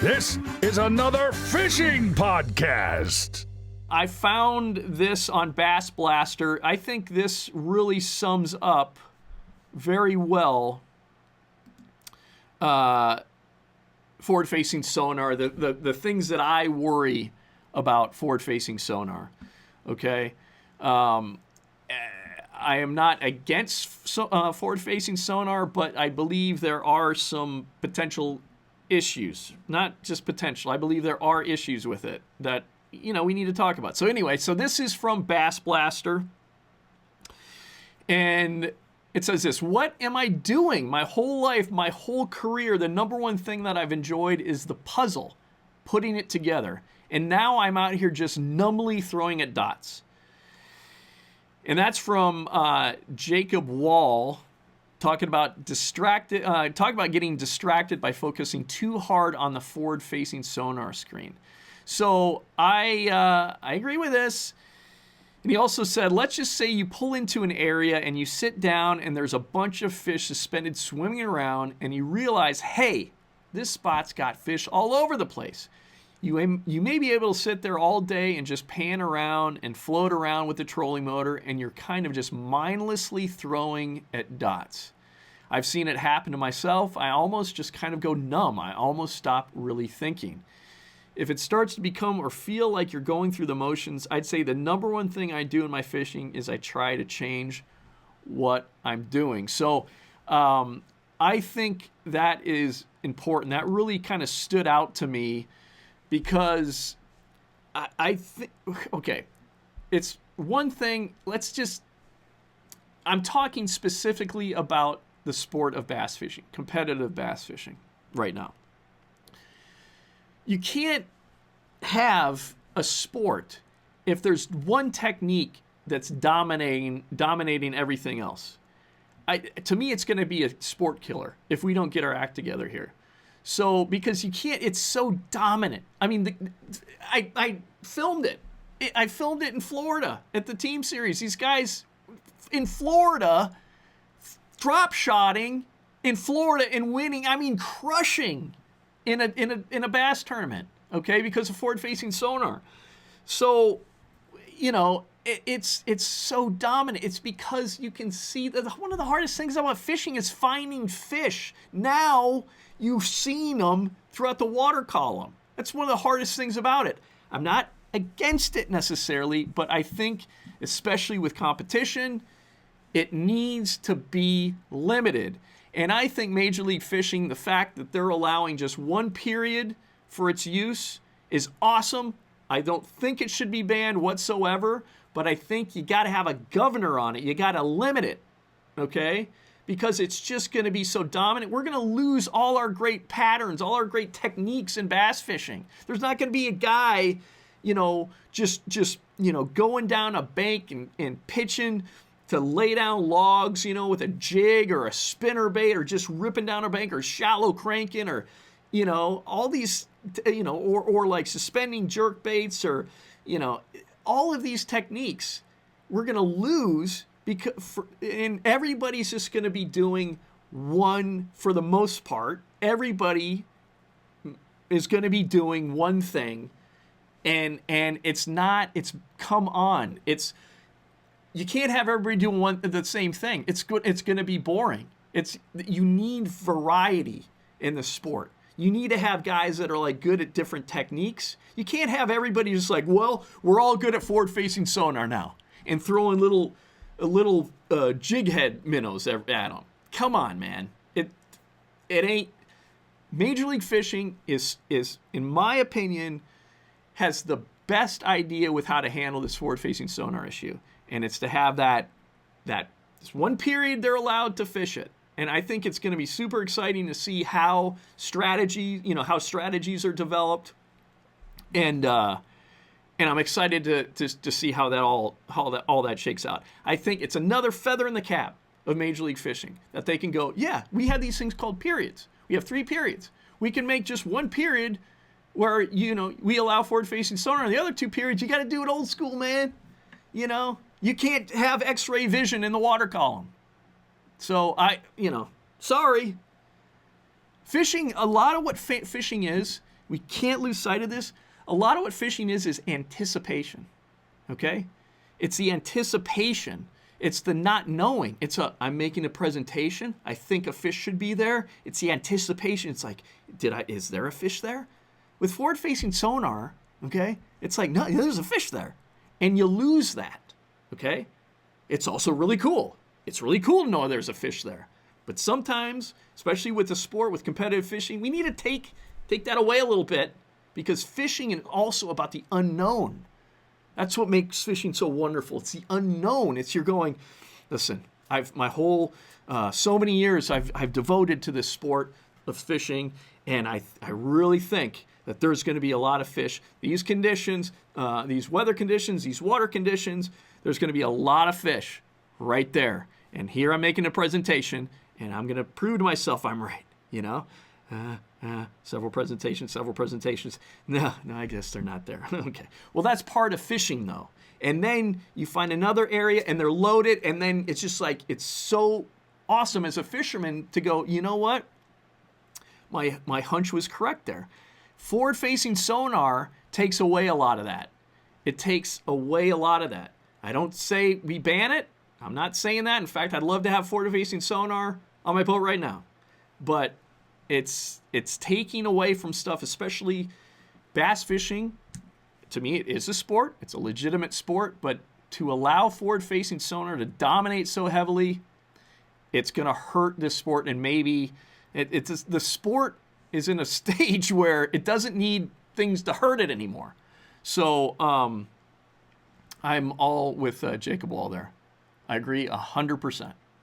This is another fishing podcast. I found this on Bass Blaster. I think this really sums up very well forward-facing sonar, the things that I worry about forward-facing sonar, okay? I am not against forward-facing sonar, but I believe there are some potential issues. Not just potential. I believe there are issues with it that, we need to talk about. So anyway, this is from Bass Blaster. And it says this: what am I doing? My whole life, my whole career, the number one thing that I've enjoyed is the puzzle, putting it together. And now I'm out here just numbly throwing at dots. And that's from Jacob Wall, talking about getting distracted by focusing too hard on the forward-facing sonar screen. So I agree with this. And he also said, let's just say you pull into an area and you sit down and there's a bunch of fish suspended swimming around, and you realize, hey, this spot's got fish all over the place. You may be able to sit there all day and just pan around and float around with the trolling motor, and you're kind of just mindlessly throwing at dots. I've seen it happen to myself. I almost just kind of go numb. I almost stop really thinking. If it starts to become or feel like you're going through the motions, I'd say the number one thing I do in my fishing is I try to change what I'm doing. So I think that is important. That really kind of stood out to me because I think, okay, it's one thing. I'm talking specifically about the sport of bass fishing, competitive bass fishing right now. You can't have a sport if there's one technique that's dominating everything else. To me, it's going to be a sport killer if we don't get our act together here. So, because you can't, it's so dominant. I mean, I filmed it. I filmed it in Florida at the team series. These guys in Florida drop shotting in Florida and winning, crushing in a bass tournament, okay, because of forward-facing sonar. So, it's so dominant. It's because you can see that one of the hardest things about fishing is finding fish. Now you've seen them throughout the water column. That's one of the hardest things about it. I'm not against it necessarily, but I think, especially with competition, it needs to be limited. And I think Major League Fishing, the fact that they're allowing just one period for its use is awesome. I don't think it should be banned whatsoever, but I think you got to have a governor on it. You got to limit it, okay? Because it's just going to be so dominant. We're going to lose all our great patterns, all our great techniques in bass fishing. There's not going to be a guy, just going down a bank and pitching to lay down logs, with a jig or a spinner bait, or just ripping down a bank, or shallow cranking, or, all these, or like suspending jerk baits, or, all of these techniques we're going to lose and everybody's just going to be doing one for the most part. Everybody is going to be doing one thing, and come on. You can't have everybody doing the same thing. It's good. It's going to be boring. You need variety in the sport. You need to have guys that are like good at different techniques. You can't have everybody just like, well, we're all good at forward-facing sonar now, and throwing little jig head minnows at them. Come on, man. It ain't. Major League Fishing is in my opinion has the best idea with how to handle this forward-facing sonar issue. And it's to have that this one period they're allowed to fish it. And I think it's going to be super exciting to see how strategies are developed. And I'm excited to see how all that shakes out. I think it's another feather in the cap of Major League Fishing that they can go, yeah, we have these things called periods. We have 3 periods. We can make just one period where, we allow forward-facing sonar. And the other 2 periods, you got to do it old school, man. You can't have X-ray vision in the water column. So sorry. Fishing, a lot of what fishing is We can't lose sight of this. A lot of what fishing is anticipation, okay? It's the anticipation. It's the not knowing. I'm making a presentation. I think a fish should be there. It's the anticipation. It's like, is there a fish there? With forward-facing sonar, okay, it's like, no, there's a fish there. And you lose that, okay? It's also really cool. It's really cool to know there's a fish there. But sometimes, especially with the sport, with competitive fishing, we need to take that away a little bit, because fishing is also about the unknown. That's what makes fishing so wonderful. It's the unknown. It's you're going, listen, my whole, so many years I've devoted to this sport of fishing, and I really think that there's going to be a lot of fish. These conditions, these weather conditions, these water conditions, there's going to be a lot of fish right there. And here I'm making a presentation, and I'm going to prove to myself I'm right, you know? Several presentations. No, I guess they're not there. Okay. Well, that's part of fishing, though. And then you find another area, and they're loaded, and then it's just like, it's so awesome as a fisherman to go, you know what? My hunch was correct there. Forward-facing sonar takes away a lot of that. It takes away a lot of that. I don't say we ban it. I'm not saying that. In fact, I'd love to have forward-facing sonar on my boat right now. But it's taking away from stuff, especially bass fishing. To me, it is a sport. It's a legitimate sport. But to allow forward-facing sonar to dominate so heavily, it's going to hurt this sport. And maybe the sport is in a stage where it doesn't need things to hurt it anymore. So I'm all with Jacob Wall there. I agree 100%.